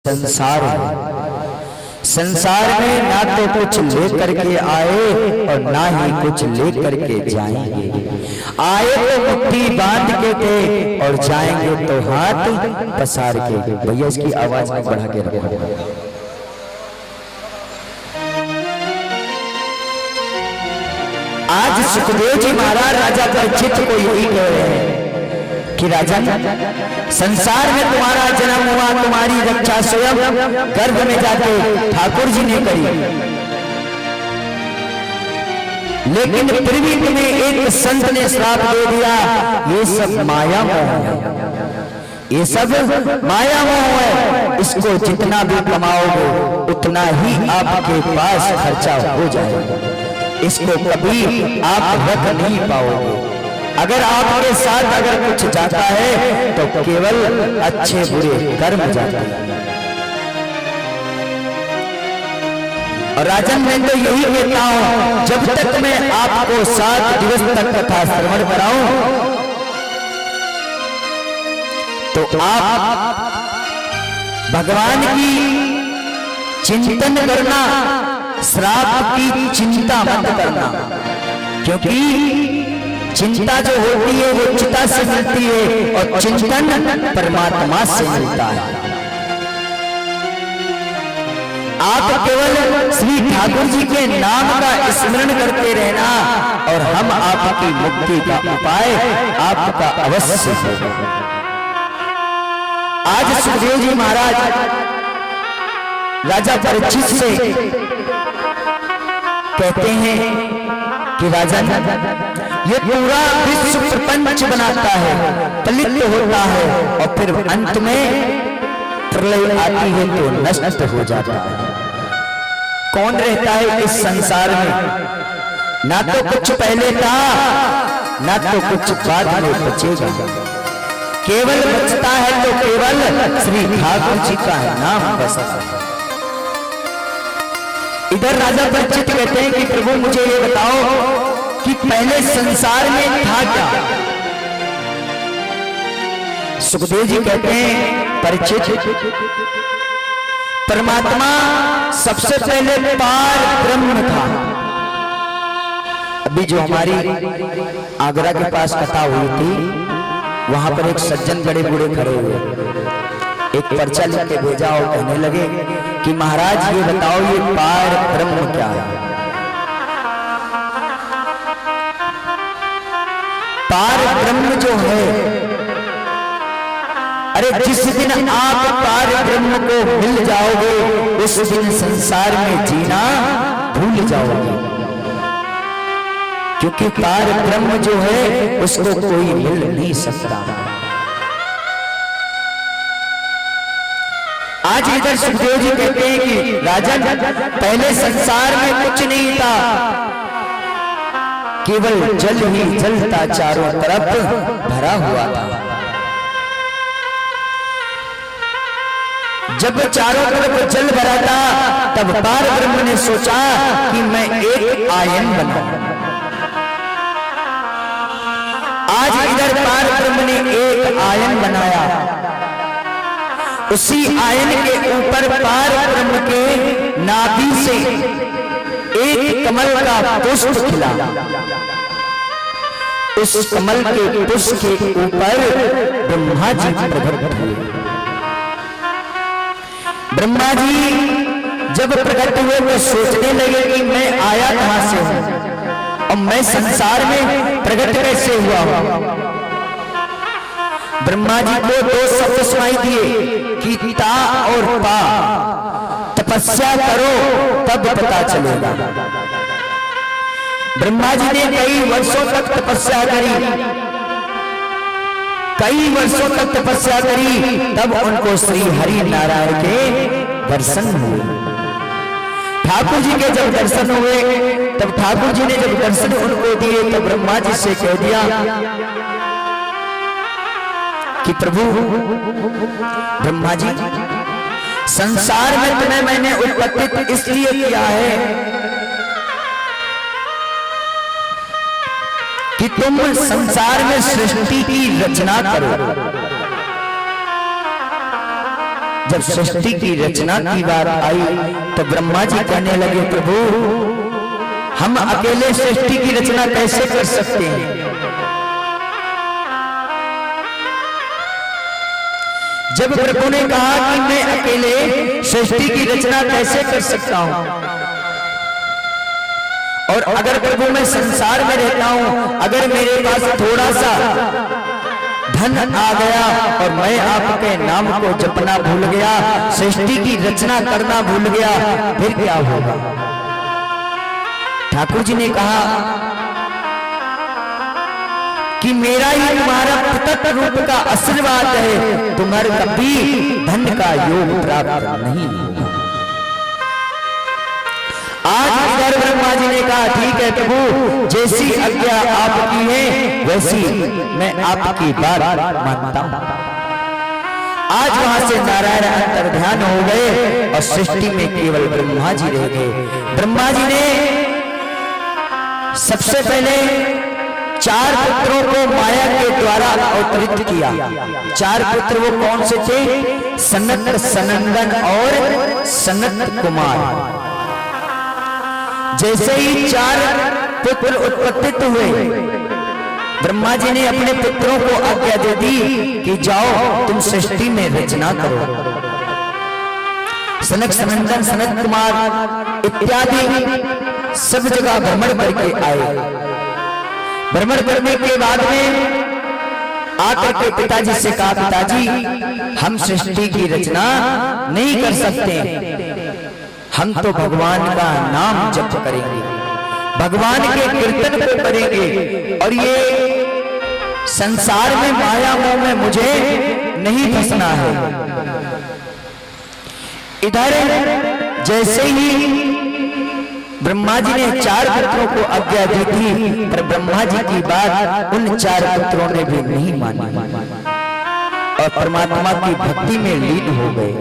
संसार है। संसार में ना तो कुछ लेकर के आए और ना ही कुछ लेकर के जाएंगे। आए तो मुट्ठी बांध के थे और जाएंगे तो हाथ पसार के। भैया इसकी आवाज में बढ़ा के रखो। आज सुखदेव जी महाराज राजा परीक्षित को यही कह रहे हैं कि राजन, संसार में तुम्हारा जन्म हुआ, तुम्हारी रक्षा स्वयं गर्भ में जाके ठाकुर जी ने करी, लेकिन फिर भी तुम्हें एक संत ने श्राप दे दिया, ये सब माया मोह है, ये सब माया मोह है। इसको जितना भी कमाओगे उतना ही आपके पास खर्चा हो जाएगा, इसको कभी आप रख नहीं पाओगे। अगर आपके साथ अगर कुछ जाता है तो केवल अच्छे बुरे कर्म जाते हैं। और राजन, मैं तो यही कहता हूं, जब तक मैं आपको 7 दिवस तक कथा श्रवण कराऊं तो आप भगवान की चिंतन करना, श्राप की चिंता मत करना, क्योंकि चिंता जो होती है वो चिता से मिलती है और चिंतन परमात्मा से मिलता है। आप केवल श्री ठाकुर जी के नाम का स्मरण करते रहना और हम आपकी मुक्ति का उपाय आपका अवश्य होगा। आज सुखदेव जी महाराज राजा परीक्षित से कहते हैं कि राजन, ये पूरा विश्व प्रपंच बनाता है, पलित होता है और फिर अंत में प्रलय आती है तो नष्ट हो जाता है। कौन रहता है इस संसार में? ना तो कुछ पहले था, ना तो कुछ बाद में बचेगा। केवल बचता है तो केवल श्री ठाकुर जी का नाम बचता है। इधर राजा परीक्षित कहते हैं कि प्रभु मुझे ये बताओ कि पहले संसार में था क्या? सुखदेव जी कहते हैं, परीक्षित, परमात्मा सबसे पहले पार ब्रह्म था। अभी जो हमारी आगरा के पास कथा हुई थी, वहां पर एक सज्जन बड़े बूढ़े खड़े हुए, एक पर्चा लिख के भेजा और कहने लगे कि महाराज ये बताओ, ये पार ब्रह्म क्या है? पार ब्रह्म जो है, अरे जिस दिन आप पार ब्रह्म को मिल जाओगे उस दिन संसार में जीना भूल जाओगे, क्योंकि पार ब्रह्म जो है उसको कोई मिल नहीं सकता। आज इधर सुखदेव जी कहते हैं कि राजन, पहले संसार में कुछ नहीं था, केवल जल ही जल था, चारों तरफ भरा हुआ था। जब चारों तरफ जल भरा था तब पार ब्रह्म ने सोचा कि मैं एक आयन बनाऊं। आज इधर पार ब्रह्म ने एक आयन बनाया, उसी आयन के ऊपर पार ब्रह्म के नाभि से एक कमल का पुष्प खिला। उस कमल के पुष्प के ऊपर ब्रह्मा जी प्रकट हुए। ब्रह्मा जी जब प्रकट हुए तो सोचने लगे कि मैं आया कहां से हूं और मैं संसार में प्रकट कैसे हुआ हूं। ब्रह्मा जी को 2 शब्द सुनाई दिए कि ता और पा, तपस्या करो तब पता चलेगा। ब्रह्मा जी ने कई वर्षों तक तपस्या करी, कई वर्षों तक तपस्या करी, तब उनको श्री हरि नारायण के दर्शन हुए। ठाकुर जी के जब दर्शन हुए, तब ठाकुर जी ने जब दर्शन उनको दिए तब ब्रह्मा जी से कह दिया कि प्रभु, ब्रह्मा जी, संसार में तुम्हें मैंने उत्पत्ति इसलिए किया है कि तुम संसार में सृष्टि की रचना करो। जब सृष्टि की रचना की बात आई तो ब्रह्मा जी कहने लगे, प्रभु हम अकेले सृष्टि की रचना कैसे कर सकते हैं? जब प्रभु ने कहा कि मैं अकेले सृष्टि की रचना कैसे कर सकता हूं, और अगर प्रभु मैं संसार में रहता हूं, अगर मेरे पास थोड़ा सा धन आ गया और मैं आपके नाम को जपना भूल गया, सृष्टि की रचना करना भूल गया, फिर क्या होगा? ठाकुर जी ने कहा कि मेरा ही तुम्हारा प्रकट रूप का आशीर्वाद है, तुम्हारे कभी धन का योग प्राप्त नहीं होगा। आज इधर ब्रह्मा जी ने कहा, ठीक है प्रभु, जैसी आज्ञा आपकी है वैसी मैं आपकी बात मानता हूं। आज वहां से नारायण अंतर्ध्यान हो गए और सृष्टि में केवल ब्रह्मा जी रह गए। ब्रह्मा जी ने सबसे पहले 4 पुत्रों को माया के द्वारा अवतरित किया। 4 पुत्र वो कौन से थे? सनत, सनंदन और सनत कुमार। जैसे ही 4 पुत्र उत्पत्तित हुए, ब्रह्मा जी ने अपने पुत्रों को आज्ञा दे दी कि जाओ तुम सृष्टि में रचना करो। सनक, सनंदन, सनत कुमार इत्यादि सब जगह भ्रमण करके आए। भ्रमण करने के बाद में आकर के पिताजी से कहा, पिताजी हम सृष्टि की रचना नहीं कर सकते, हम तो भगवान का नाम जप करेंगे, भगवान के कीर्तन को करेंगे, और ये संसार में माया मोह में मुझे नहीं फंसना है। इधर जैसे ही ब्रह्मा जी ने 4 पुत्रों को आज्ञा दी थी, पर ब्रह्मा जी की बात उन 4 पुत्रों ने भी नहीं मानी और परमात्मा की भक्ति में लीन हो गए।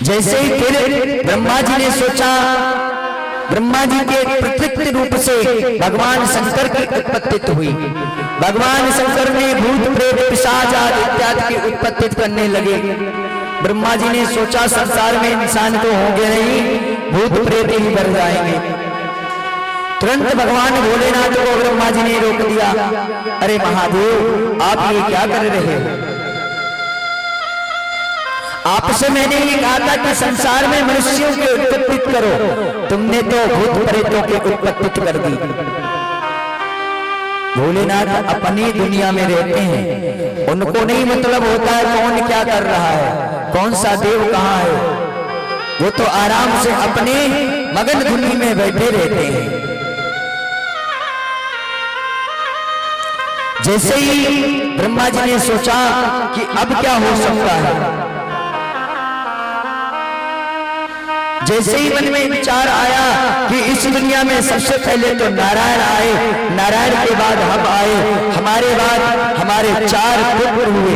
जैसे ही फिर ब्रह्मा जी ने सोचा, ब्रह्मा जी के प्रकृति रूप से भगवान शंकर की उत्पत्ति हुई। भगवान शंकर ने भूत प्रेत पिशाच आदि इत्यादि की उत्पत्ति करने लगे। ब्रह्मा जी ने सोचा संसार में इंसान तो होंगे नहीं, भूत प्रेत ही बढ़ जाएंगे। तुरंत भगवान भोलेनाथ को ब्रह्मा जी ने रोक दिया, अरे महादेव आप ये क्या कर रहे हो? आपसे मैंने ये कहा था कि संसार में मनुष्यों की उत्पत्ति करो, तुमने तो भूत प्रेतों की उत्पत्ति कर दी। भोलेनाथ अपनी दुनिया में रहते हैं, उनको नहीं मतलब होता है कौन क्या कर रहा है, कौन सा देव कहाँ है। वो तो आराम से अपने मगन धुनी में बैठे रहते हैं। जैसे ही ब्रह्मा जी ने सोचा कि अब क्या हो सकता है, जैसे ही मन में विचार आया कि इस दुनिया में सबसे पहले तो नारायण आए, नारायण के बाद हम आए, हमारे बाद हमारे 4 पुत्र हुए,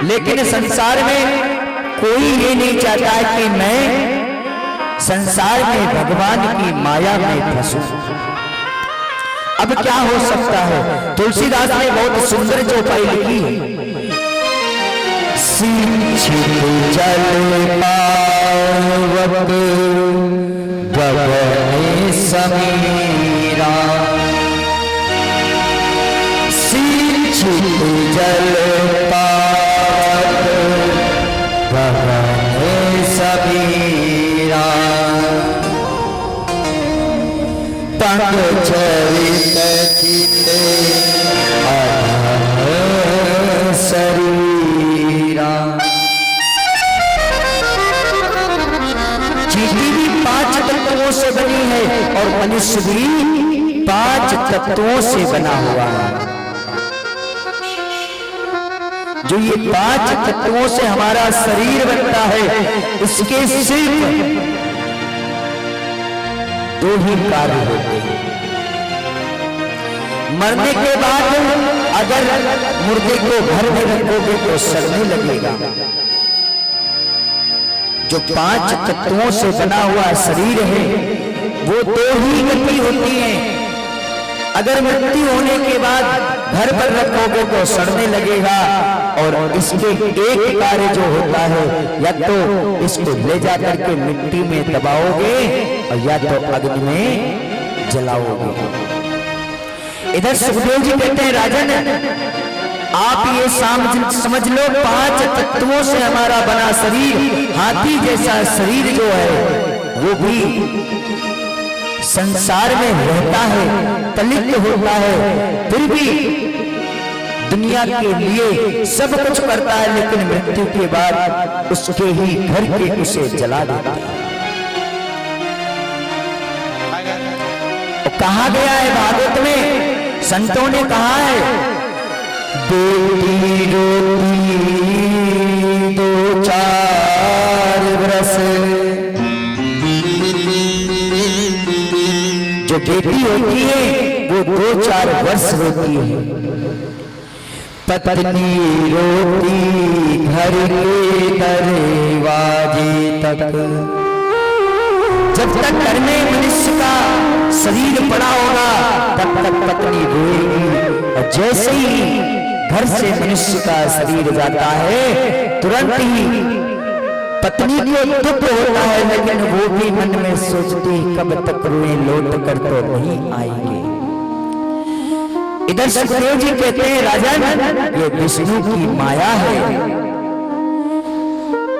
लेकिन संसार में कोई ये नहीं चाहता है कि मैं संसार में भगवान की माया में फंसूं। अब क्या हो सकता है? तुलसीदास ने बहुत सुंदर चौपाई लिखी है। जल पावक गगन समीरा, सिंचित जल पावक गगन समीरा, पंग चरित चित शरीरा। चींटी भी 5 तत्वों से बनी है और मनुष्य भी 5 तत्वों से बना हुआ है। जो ये 5 तत्वों से हमारा शरीर बनता है, इसके सिर्फ 2 ही कार्य होते हैं। मरने के बाद अगर मुर्दे को घर में रखोगे तो सड़ने लगेगा। जो 5 तत्वों से बना हुआ शरीर है वो 2 ही गति होती है। अगर मृत्यु होने के बाद घर पर रखोगे तो सड़ने लगेगा। और इसके एक कार्य जो होता है, या तो इसको ले जाकर के मिट्टी में दबाओगे और या तो अग्नि में जलाओगे। इधर सुखदेव जी कहते हैं राजन, आप ये समझ लो 5 तत्वों से हमारा बना शरीर, हाथी जैसा शरीर जो है वो भी संसार में रहता है, तलित होता है, फिर भी दुनिया के लिए सब कुछ करता है, लेकिन मृत्यु के बाद उसके ही घर के उसे जला देता है। कहा गया है भागवत में, संतों ने कहा है, बेटी रोटी 2-4 बरस, जो बेटी होती है वो 2-4 वर्ष होती है। पत्नी रोटी घर के दरवाजे तक, जब तक घर में मनुष्य का शरीर पड़ा होगा तब तक पत्नी रोएगी, और जैसे ही घर से मनुष्य का शरीर जाता है तुरंत ही पत्नी को दुख होता है, लेकिन वो भी मन में सोचती कब तक रोए, लौट कर तो नहीं आएंगे। इधर सुखदेव जी कहते हैं राजन, ये विष्णु की माया है।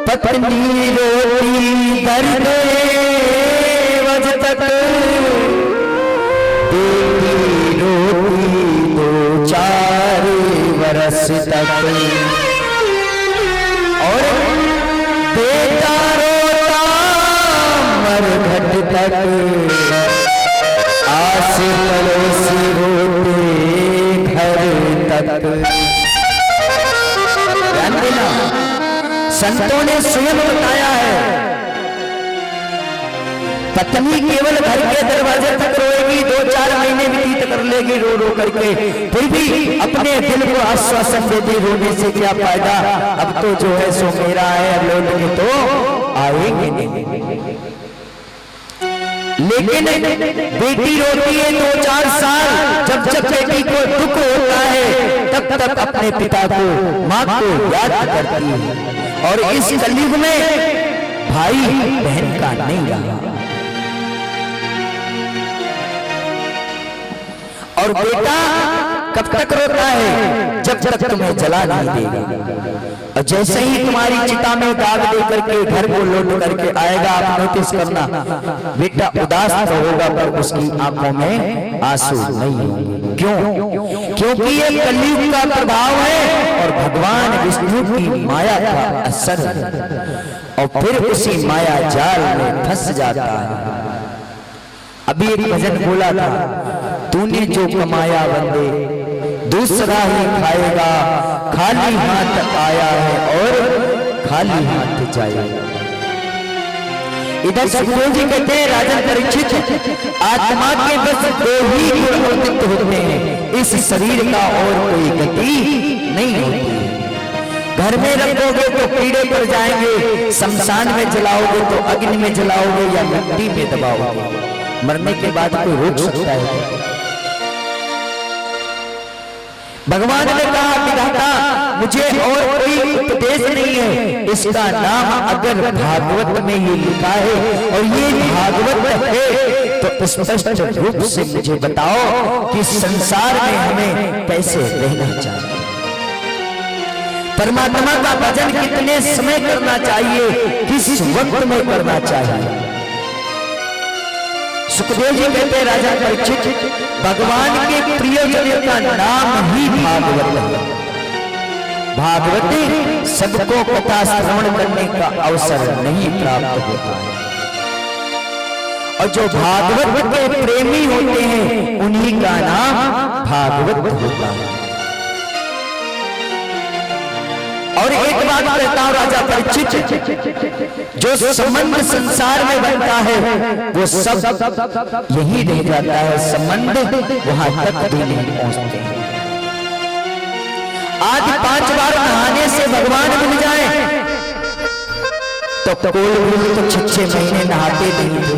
पत्नी रोटी दर्द वज तक, बेटी रोटी 2-4 बरस तक, और बेटा रोता मरघट तक, आस पड़ोसी रोते घर तक। ध्यान देना, संतों ने स्वयं बताया है, पत्नी केवल घर के दरवाजे तक रोएगी, 2-4 महीने व्यतीत कर लेगी रो रो करके, फिर भी अपने दिल को आश्वासन देती, रोने से क्या फायदा, अब तो जो है सो मेरा है, अब लौट के तो आएंगे नहीं। लेकिन बेटी रोती है 2-4 साल, जब जब बेटी को दुख होता है तब तक अपने पिता को, माँ को याद करती है। और इस कलयुग में भाई बहन का नहीं रहा, और बेटा कब तक रोता है, जब तक तुम्हें जला नहीं देगा। और जैसे ही तुम्हारी चिता में दाग दे करके घर को लौट करके आएगा, आप नोटिस करना, बेटा उदास तो होगा पर उसकी आंखों में आंसू नहीं होंगे। क्यों? क्योंकि ये कलयुग का प्रभाव है और भगवान विष्णु की माया का असर है, और फिर उसी माया जाल में फंस जाता है। अभी एक भजन बोला था, तूने जो कमाया बंदे दूसरा ही खाएगा, खाली हाथ आया है और खाली हाथ जाएगा। इधर सुखदेव जी कहते हैं राजन परीक्षित, आत्मा के बस 2 ही गुण उदित होते हैं, इस शरीर का और कोई गति नहीं होती। घर में रखोगे तो कीड़े पड़ जाएंगे, शमशान में जलाओगे तो अग्नि में जलाओगे या मिट्टी में दबाओगे, मरने के बाद कोई रोक सकता है? भगवान ने कहा विधाता मुझे और कोई उपदेश नहीं है, इसका नाम अगर भागवत में ये लिखा है और ये भागवत है तो स्पष्ट रूप से मुझे बताओ कि संसार में हमें कैसे रहना चाहिए, परमात्मा का भजन कितने समय करना चाहिए, किस वक्त में करना चाहिए। सुखदेव जी कहते हैं राजा परीक्षित, भगवान के प्रिय जन का नाम ही भागवत है। भागवत सबको कथा श्रवण करने का अवसर नहीं प्राप्त होता है, और जो भागवत के प्रेमी होते हैं उन्हीं का नाम भागवत होता है। और एक बात कहता हूं राजा परीक्षित, जो संबंध संसार में बनता है वो सब यही रह जाता है, संबंध वहां तक भी नहीं पहुंचते। आज 5 बार नहाने से भगवान मिल जाए तो कोई तो 6-6 महीने नहाते नहीं थे,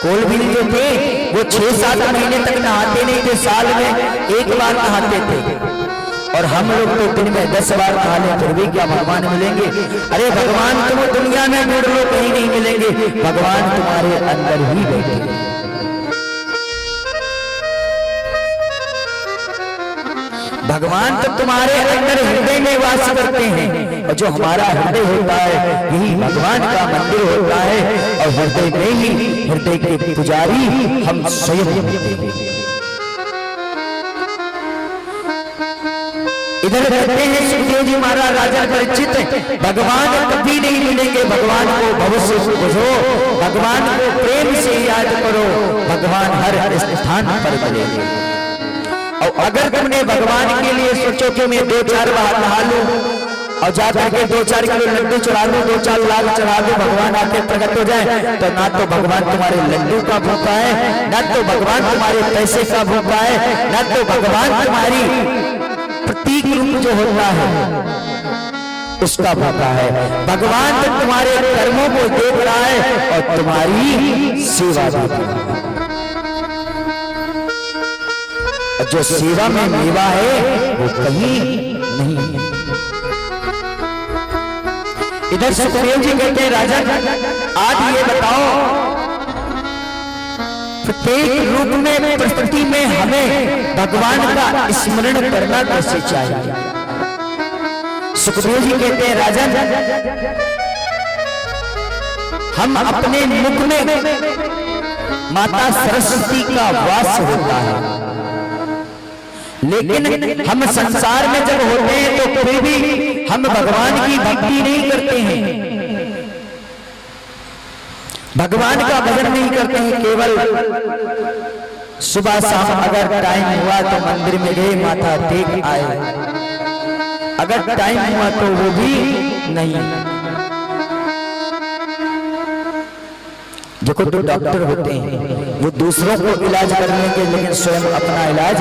कोल भी जो थे वो 6-7 महीने तक नहाते नहीं थे, साल में एक बार नहाते थे। और हम लोग तो दिन में 10 बार नहा लें फिर भी क्या भगवान मिलेंगे? अरे भगवान तुम दुनिया में ढूंढ लो कहीं नहीं मिलेंगे, भगवान तुम्हारे अंदर ही बैठे हैं। भगवान तो तुम्हारे अंदर हृदय में वास करते हैं, और जो हमारा हृदय होता है यही भगवान का मंदिर होता है। और हृदय में ही हृदय के पुजारी हम स्वयं होते हैं। इधर कहते हैं सुखदेव जी महाराज राजा परीक्षित, भगवान कभी नहीं मिलेंगे, भगवान को भव से बुझो, भगवान को प्रेम से याद करो, भगवान हर स्थान पर मिलेंगे। और अगर तुमने भगवान के लिए सोचो कि मैं 2-4 बार नहा लूं और जाकर के 2-4 किलो लड्डू चढ़ा लूं, 2-4 लाख चढ़ा दूं, भगवान आके प्रकट हो जाए, तो ना तो भगवान तुम्हारे लड्डू का भूखा है, ना तो भगवान तुम्हारे पैसे का भूखा है, ना तो भगवान तुम्हारी प्रतीक रूप जो होता है उसका भूखा है। भगवान तो तुम्हारे कर्मों को देख रहा है और तुम्हारी सेवा देख रहा है। जो सेवा में मेवा है वो कहीं नहीं है। इधर सुखदेव जी कहते हैं राजा आज ये बताओ प्रत्येक रूप में प्रकृति में हमें भगवान का स्मरण करना कैसे चाहिए? सुखदेव जी कहते हैं राजन हम अपने मुख में माता सरस्वती का वास होता है, लेकिन हम संसार में जब होते हैं तो फिर भी हम भगवान की भक्ति नहीं करते हैं, भगवान का भजन नहीं करते हैं। केवल सुबह शाम अगर टाइम हुआ तो मंदिर में गए माथा टेक आए, अगर टाइम हुआ तो वो भी नहीं। देखो तो डॉक्टर होते हैं वो दूसरों को इलाज कर लेंगे लेकिन स्वयं अपना इलाज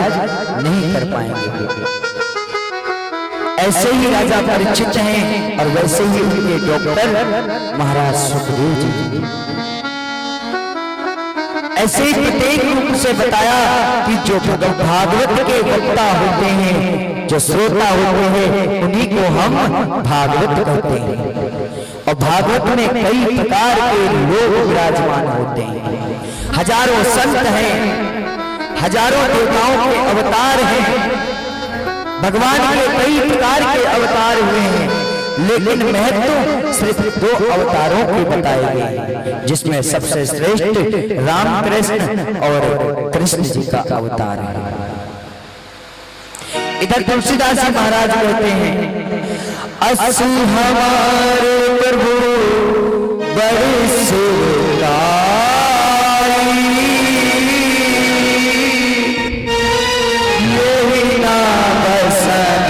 नहीं कर पाएंगे। ऐसे ही राजा परीक्षित हैं और वैसे ही उनके डॉक्टर महाराज सुखदेव जी। ऐसे ही प्रत्येक रूप से बताया कि जो भागवत के वक्ता होते हैं, जो श्रोता होते हैं, उन्हीं को हम भागवत कहते हैं। और भागवत में कई प्रकार के लोग विराजमान होते हैं, हजारों संत हैं, हजारों देवताओं के अवतार हैं, भगवान के कई प्रकार के अवतार हुए हैं, लेकिन महत्व सिर्फ 2 अवतारों के बताए गए, जिसमें सबसे श्रेष्ठ रामकृष्ण और कृष्ण जी का अवतार है। इधर तुलसीदास जी महाराज कहते हैं असु हमारे प्रभु बड़े सेवकारी, यही ना बसन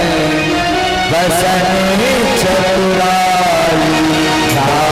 बसन